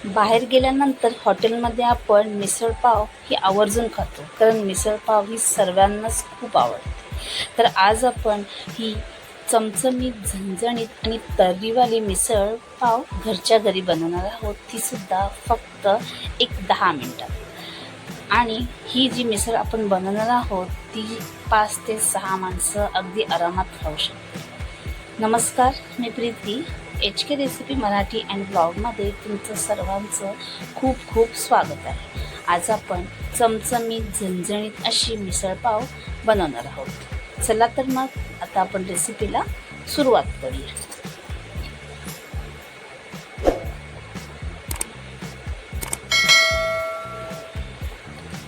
बाहेर गेल्यानंतर हॉटेलमध्ये आपण मिसळपाव ही आवर्जून खातो, कारण मिसळपाव ही सर्वांनाच खूप आवडते. तर आज आपण ही चमचमीत, झणझणीत आणि तर्रीवाली मिसळपाव घरच्या घरी बनवणार आहोत, ती सुद्धा फक्त एक 10 मिनटात. आणि ही जी मिसळ आपण बनवणार आहोत ती 5 ते 6 माणसं अगदी आरामात खाऊ शकतात. नमस्कार, मी Preeti. HK recipe Marathi and ब्लॉगमध्ये तुमचं सर्वांचं खूप खूप स्वागत आहे. आज आपण चमचमीत, झणझणीत अशी मिसळपाव बनवणार आहोत. चला तर मग आता आपण रेसिपीला सुरुवात करूया.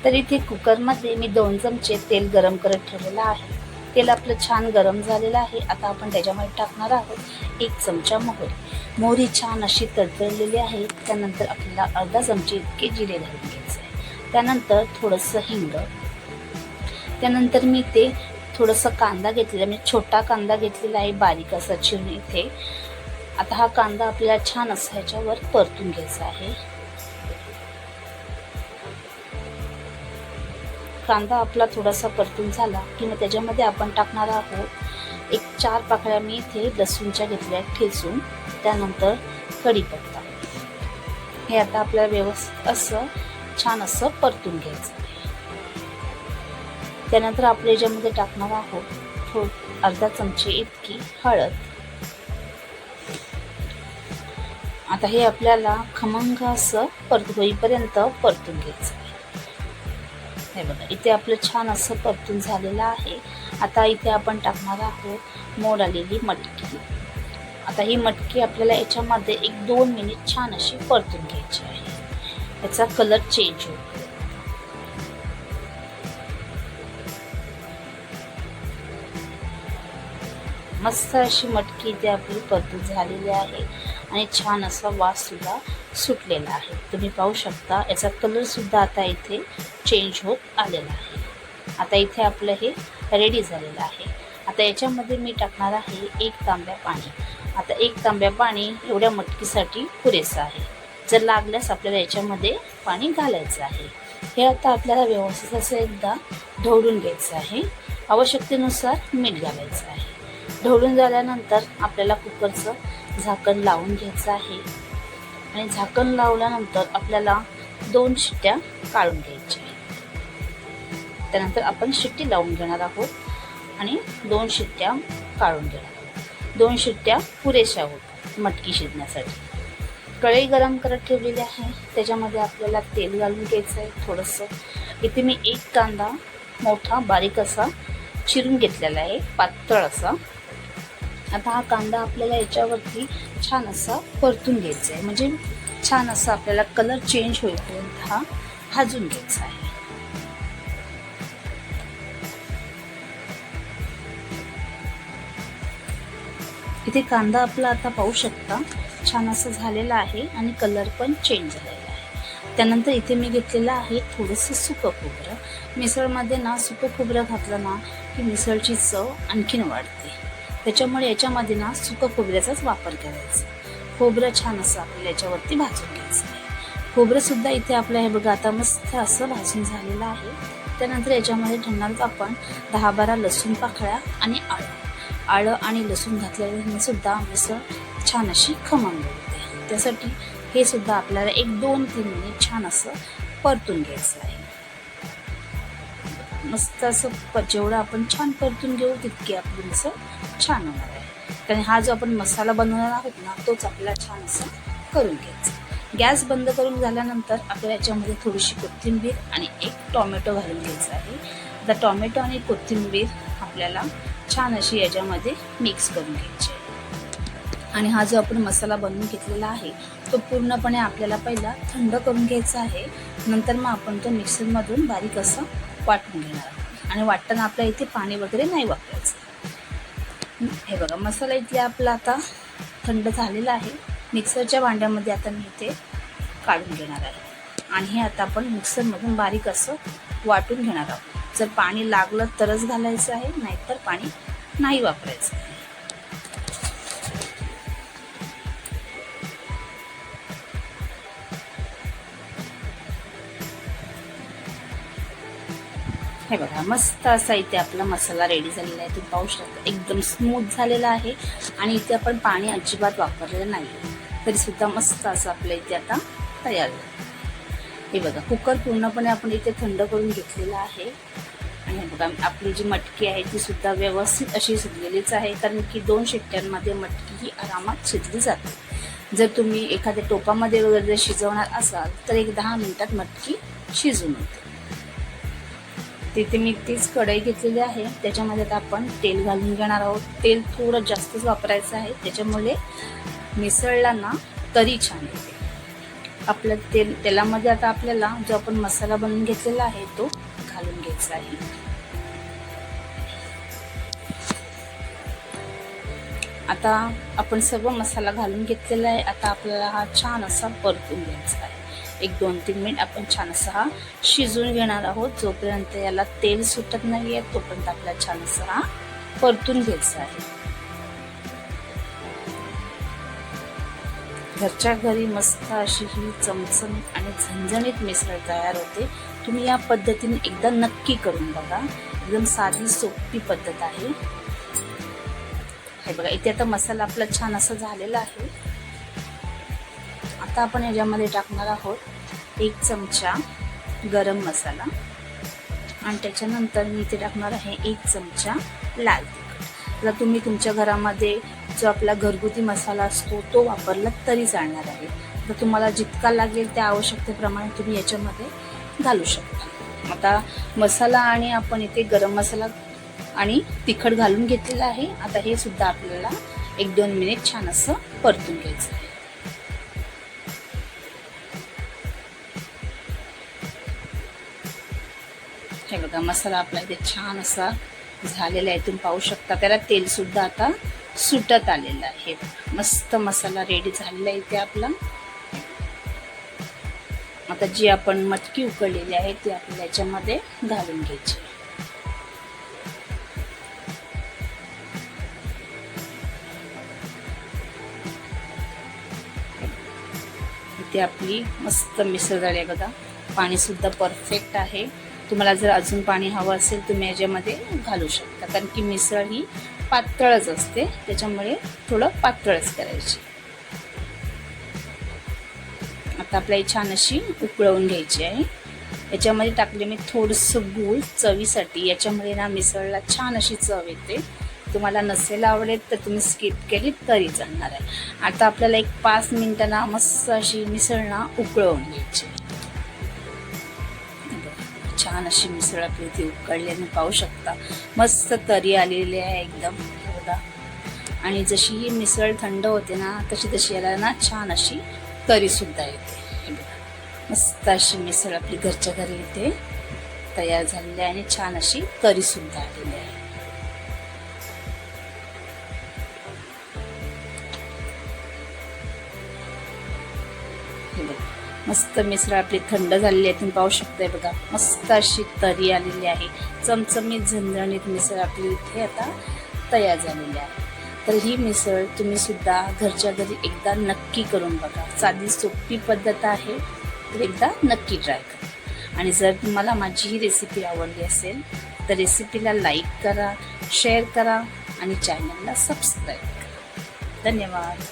तर इथे कुकरमध्ये मी 2 चमचे तेल गरम करत ठेवलेलं आहे. तेल आपलं छान गरम झालेलं आहे. आता आपण त्याच्यामध्ये टाकणार आहोत 1 चमचा मोहरी. मोहरी छान अशी तडतडलेली आहे. त्यानंतर आपल्याला अर्धा चमचे इतके जिरे घालून घ्यायचे आहे. त्यानंतर थोडंसं हिंग. त्यानंतर मी ते थोडंसं कांदा घेतलेला, मी छोटा कांदा घेतलेला आहे, बारीक असा चिरून इथे. आता हा कांदा आपल्याला छान असा ह्याच्यावर परतून घ्यायचा आहे. कांदा आपला थोडासा परतून झाला की मग त्याच्यामध्ये आपण टाकणार आहोत 4 पाकळ्या मी इथे लसूणच्या घेतल्या ठेचून. त्यानंतर कढीपत्ता. हे आता आपल्याला व्यवस्थित असं छान असं परतून घ्यायचं आहे. त्यानंतर आपण याच्यामध्ये टाकणार आहोत अर्धा चमचे इतकी हळद. आता हे आपल्याला खमंग असं होईपर्यंत परतून घ्यायचं आहे. हे बघा, इथे आपलं छान असं परतून झालेलं आहे. आता इथे आपण टाकणार आहोत मोड आलेली मटकी. आता ही मटकी आपल्याला याच्यामध्ये 1-2 मिनिट छान अशी परतून घ्यायची आहे. याचा कलर चेंज होईल. मस्त अशी मटकी इथे आपली परतून झालेली आहे आणि छान असा वास सुद्धा सुटलेला आहे. तुम्ही पाहू शकता याचा कलर सुद्धा आता इथे चेंज होत आलेला आहे. आता इथे आपलं हे रेडी झालेलं आहे. आता याच्यामध्ये मी टाकणार आहे 1 तांब्या पाणी. आता 1 तांब्या पाणी एवढ्या मटकीसाठी पुरेसं आहे. जर लागल्यास आपल्याला याच्यामध्ये पाणी घालायचं आहे. हे आता आपल्याला व्यवस्थित असं एकदा ढवळून घ्यायचं आहे. आवश्यकतेनुसार मीठ घालायचं आहे. ढवळून झाल्यानंतर आपल्याला कुकरचं झाकण लावून घ्यायचं आहे आणि झाकण लावल्यानंतर आपल्याला 2 शिट्ट्या काढून घ्यायच्या आहे. त्यानंतर आपण शिट्टी लावून घेणार आहोत आणि 2 शिट्ट्या काढून घेणार आहोत. 2 शिट्ट्या पुरेशा होतात मटकी शिजण्यासाठी. कढई गरम करत ठेवलेली आहे. त्याच्यामध्ये आपल्याला तेल घालून घ्यायचं आहे थोडंसं. इथे मी 1 कांदा मोठा बारीक असा चिरून घेतलेला आहे, पातळ असा. आता हा कांदा आपल्याला याच्यावरती छान असा परतून घ्यायचा आहे, म्हणजे छान असा आपल्याला कलर चेंज होईपर्यंत हा भाजून घ्यायचा आहे. इथे कांदा आपला आता पाहू शकता छान असं झालेला आहे आणि कलर पण चेंज झालेला आहे. त्यानंतर इथे मी घेतलेलं आहे थोडंसं सुकं खोबरं. मिसळमध्ये ना सुकं खोबरं घातलं ना की मिसळची चव आणखीन वाढते. त्याच्यामुळे याच्यामध्ये ना सुकं खोबऱ्याचाच वापर करायचा. खोबरं छान असं आपल्याला याच्यावरती भाजून घ्यायचं आहे. खोबरंसुद्धा इथे आपलं हे बघा आता मस्त असं भाजून झालेलं आहे. त्यानंतर याच्यामध्ये ठेवणार आपण 10-12 लसूण पाकळ्या आणि आलं आणि लसूण घातल्याने सुद्धा मिसळ छान अशी खमंग होते. त्यासाठी हे सुद्धा आपल्याला 1-2-3 मिनिट छान असं परतून घ्यायचं आहे. मस्त असं जेवढं आपण छान परतून घेऊ तितकी आपली मिसळ छान होणार आहे. कारण हा जो आपण मसाला बनवणार आहोत ना तोच आपल्याला छान असं करून घ्यायचा. गॅस बंद करून झाल्यानंतर आपल्याला याच्यामध्ये थोडीशी कोथिंबीर आणि 1 टोमॅटो घालून घ्यायचा आहे. आता टोमॅटो आणि कोथिंबीर आपल्याला छान अशी याच्यामध्ये मिक्स करून घ्यायची आहे. आणि हा जो आपण मसाला बनवून घेतलेला आहे तो पूर्णपणे आपल्याला पहिला थंड करून घ्यायचा आहे. नंतर मग आपण तो मिक्सरमधून बारीक असं वाटून घेणार आहोत. आणि वाटताना आपल्या इथे पाणी वगैरे नाही वापरायचं. हे बघा, मसाला इथे आपला आता थंड झालेला आहे. मिक्सरच्या भांड्यामध्ये आता मी इथे काढून घेणार आहे आणि हे आता आपण मिक्सरमधून बारीक असं वाटून घेणार आहोत. जर पाणी लागलं तरच घालायचं आहे, नाहीतर पाणी नाही वापरायचं आहे. हे बघा, मस्त असा इथे आपला मसाला रेडी झालेला आहे. तुम्ही पाहू शकता एकदम स्मूथ झालेला आहे आणि इथे आपण पाणी अजिबात वापरलेलं नाही तरी सुद्धा मस्त असं आपल्या इथे आता तयार झालं. हे बघा, कुकर पूर्णपणे आपण इथे थंड करून घेतलेला आहे आणि हे बघा आपली जी मटकी आहे ती सुद्धा व्यवस्थित अशी शिजलेलीच आहे, कारण की 2 शिट्ट्यांमध्ये मटकी ही आरामात शिजली जाते. जर तुम्ही एखाद्या टोपामध्ये वगैरे जर शिजवणार असाल तर एक 10 मिनिटात मटकी शिजून येते. तिथे मी तीच कढई घेतलेली आहे, त्याच्यामध्ये आता आपण तेल घालून घेणार आहोत. तेल थोडं जास्तच वापरायचं आहे, त्याच्यामुळे मिसळला ना तरी छान येते. आपल्या तेलामध्ये आता आपल्याला जो आपण मसाला बनवून घेतलेला आहे तो घालून घ्यायचा आहे. आता आपण सर्व मसाला घालून घेतलेला आहे. आता आपल्याला हा छान असा परतून घ्यायचा आहे. एक 2-3 मिनिट आपण छान असा हा शिजवून घेणार आहोत. जोपर्यंत याला तेल सुटत नाही आहे तोपर्यंत आपल्याला छान असा हा परतून घ्यायचा आहे. घरच्या घरी मस्त अशी ही चमचमीत आणि झणझणीत मिसळ तयार होते. तुम्ही या पद्धतीने एकदा नक्की करून बघा. एकदम साधी सोपी पद्धत आहे. हे बघा, इथे आता मसाला आपला छान असा झालेला आहे. आता आपण याच्यामध्ये टाकणार आहोत 1 चमचा गरम मसाला आणि त्याच्यानंतर मी इथे टाकणार आहे 1 चमचा लाल तिखट. जर तुम्ही तुमच्या घरामध्ये जो आपला घरगुती मसाला असतो तो वापरला तरी चालणार आहे. तर तुम्हाला जितका लागेल त्या आवश्यकतेप्रमाणे तुम्ही याच्यामध्ये घालू शकता. आता मसाला आणि आपण इथे गरम मसाला आणि तिखट घालून घेतलेलं आहे. आता हे सुद्धा आपल्याला 1-2 मिनिट छान असं परतून घ्यायचं आहे. हे बघा, मसाला आपला इथे छान असा झालेला आहे. तुम्ही पाहू शकता त्याला तेल सुद्धा आता सुटत आलेलं आहे. मस्त मसाला रेडी झालेला आहे इथे आपला. आता जी आपण मटकी उकळलेली आहे ती आपल्याला याच्यामध्ये घालून घ्यायची. इथे आपली मस्त मिसळ झाली आहे बघा. पाणी सुद्धा परफेक्ट आहे. तुम्हाला जर अजून पाणी हवं असेल तुम्ही याच्यामध्ये घालू शकता, कारण की मिसळ ही पातळच असते, त्याच्यामुळे थोडं पातळच करायची. आता आपल्याला छान अशी उकळवून घ्यायची आहे. याच्यामध्ये टाकले मी थोडंसं गूळ चवीसाठी. याच्यामुळे ना मिसळला छान अशी चव येते. तुम्हाला नसेल आवडेल तर तुम्ही स्किप केली तरी चालणार आहे. आता आपल्याला एक 5 मिनिटांना मस्त अशी मिसळ ना उकळवून घ्यायची. छान अशी मिसळ आपली ती उकळल्याने पाहू शकता मस्त तरी आलेली आहे एकदम बघा. आणि जशी ही मिसळ थंड होते ना तशी तशी याला ना छान अशी तरी सुद्धा येते. हे बघा, मस्त अशी मिसळ आपली घरच्या घरी इथे तयार झालेली आहे आणि छान अशी तरी सुद्धा आलेली आहे. मस्त मिसळ आपली थंड झालेली आहे. तुम्ही पाहू शकताय बघा, मस्त अशी तरी आलेली आहे. चमचमीत झणझणीत मिसळ आपली इथे आता तयार झालेली आहे. तर ही मिसळ तुम्ही सुद्धा घरच्या घरी एकदा नक्की करून बघा. साधी सोपी पद्धत आहे, तर एकदा नक्की ट्राय करा. आणि जर तुम्हाला माझी ही रेसिपी आवडली असेल तर रेसिपीला लाईक करा, शेअर करा आणि चॅनलला सबस्क्राईब करा. धन्यवाद.